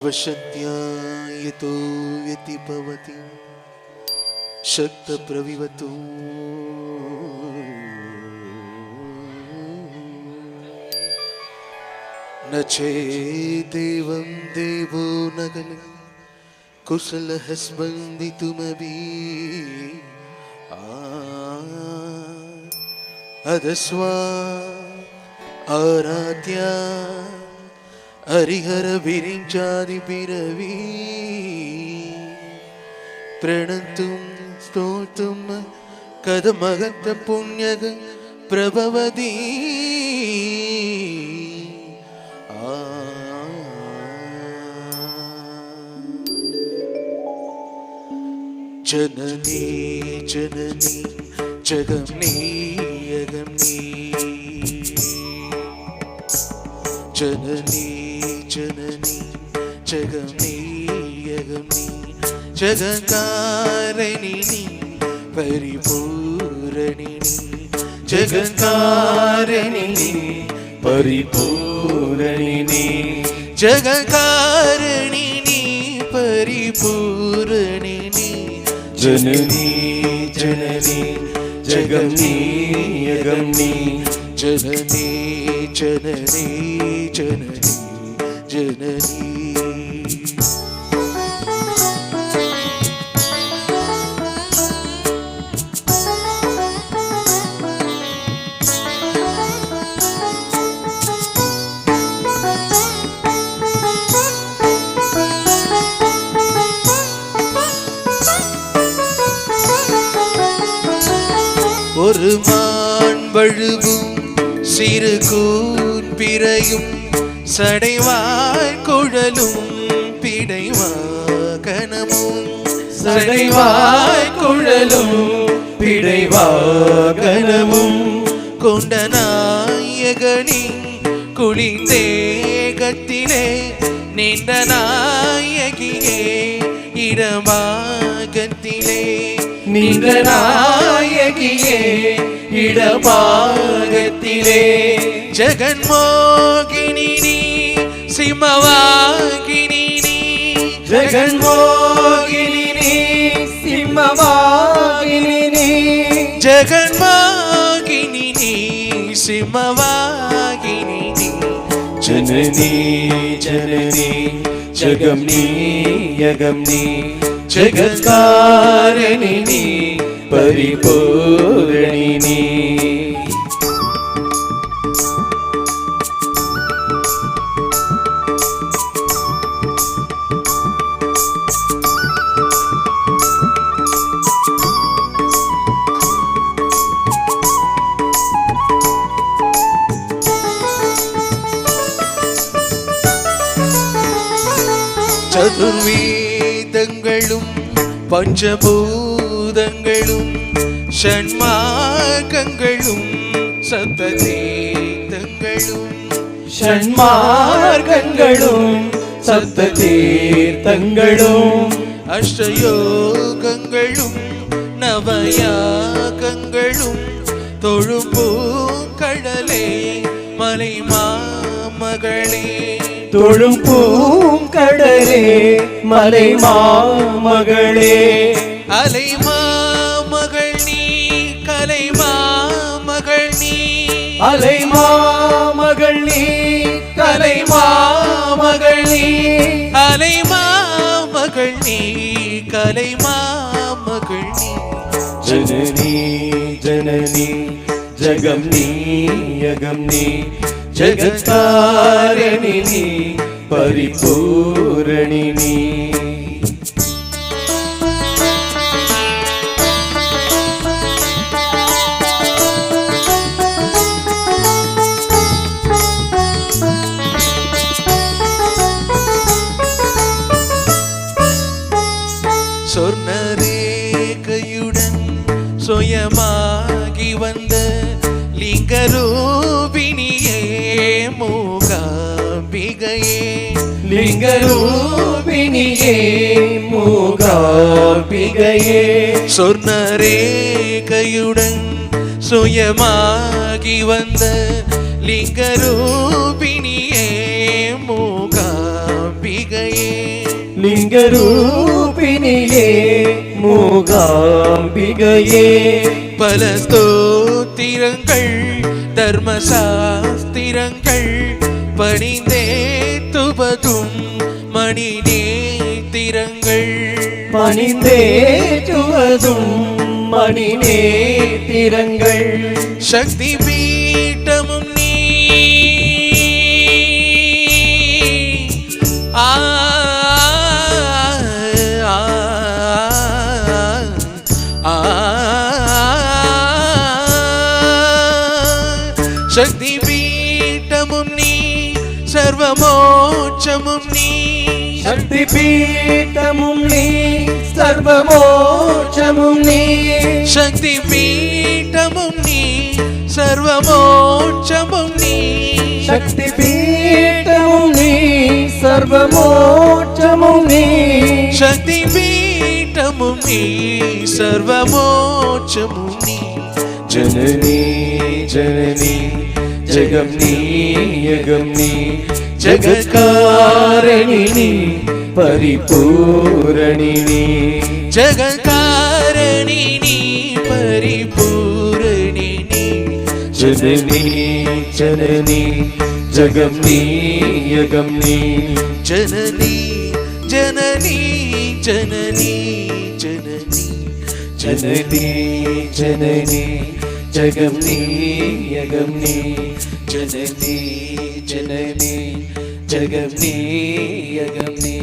वशत्या यतो व्यतिभवति शक्तप्रविवतु न चेदेवं देवो न खलु कुशलः स्पन्दितुमपि अदस्वा आराध्या हरिहर विरिञ्चादि पिरवी प्रणन्तुं स्तोतुं कदमगत पुण्यग प्रभवति जननी जननी जगन्नी यगन्नी जननी जननी जगन्नी यगन्नी जगन्कारिणी परिपूरणिनी जगन्कारिणी परिपूरणिनी जगन्कारिणी परिपूरणिनी जननी जननी जगन्नी यगन्नी जननी जननी जननी जननी ஒரு மான் வழுவும் சிறு கூர்பிறையும் சடைவாய் குழலும் பிடைவாகனமும் சடைவாய் குழலும் பிடைவாகனமும் கொண்ட நாயகனி குளிந்தேகத்திலே நின்ற நாயகியே இடமாகத்திலே நின்ற நாயகியே இடபாகத்திலே ஜெகன்மோகினி நீ சிம்மவாகினி நீ ஜெகன்மோகினி நீ சிம்மவாகினி நீ ஜெகன்மோகினி நீ சிம்மவாகினி நீ जननी जननी जगन्नी यगन्नी जगत्कारिणी परिपूरणिनी சதுர்வேதங்களும் பஞ்சபூதங்களும் ஷண்மார்க்கங்களும் சப்ததீர்த்தங்களும் ஷண்மார்க்கங்களும் சப்ததீர்த்தங்களும் அஷ்டயோகங்களும் நவயாகங்களும் தொழும்பூங்கடலே மலை மாமகளே தொழும் பூங்கடலே மலை மாமகளே அலை மாமகள் நீ கலை மாமகள் நீ அலை மாமகள் நீ கலை மாமகள் நீ அலை மாமகள் நீ கலை மாமகள் நீ जननी जननी जगन्नी यगन्नी जगत्कारिणी परिपूरणिनी சொர்ணரேகையுடன் சுயமாகி வந்த லிங்கரூபிணியே மூகாம்பிகையே லிங்கரூபிணியே மூகாம்பிகையே சொர்ணரேகையுடன் சுயமாகி வந்த லிங்கரூபிணியே மூகாம்பிகையே ലിംഗരൂപിണിയേ മൂകാംബികയേ பல ஸ்தோத்திரங்கள் தர்மசாஸ்திரங்கள் பணிந்தே துபதும் மணி நேத்திரங்கள் பணிந்தேற்றுவதும் மணிநேத்திரங்கள் சக்தி பீட்டமும் நீ ஆ ஆ, ஆ, ஆ. சக்தி பீட்டமும் நீ சர்வமோட்சமும் நீ சக்தி பீட்டமும் நீ சர்வமோட்சமும் நீ சக்தி பீட்டமும் நீ சர்வமோட்சமும் நீ சக்தி பீட்டமும் நீ சர்வமோட்சமும் நீ சக்தி பீட்டமும் நீ சர்வமோட்சமும் நீ ஜனனி ஜனனி ஜகம் நீ யகம் நீ ஜகத்காரிணி பரிபூரணினி ஜகத்காரிணி பரிபூரணினி ஜனனி ஜனனி ஜகம் நீ யகம் நீ ஜனனி ஜனனி ஜனனி ஜனனி ஜனனி ஜனனி ஜகம் நீ யகம் நீ ஜனனி ஜனனி ஜகம் நீ யகம் நீ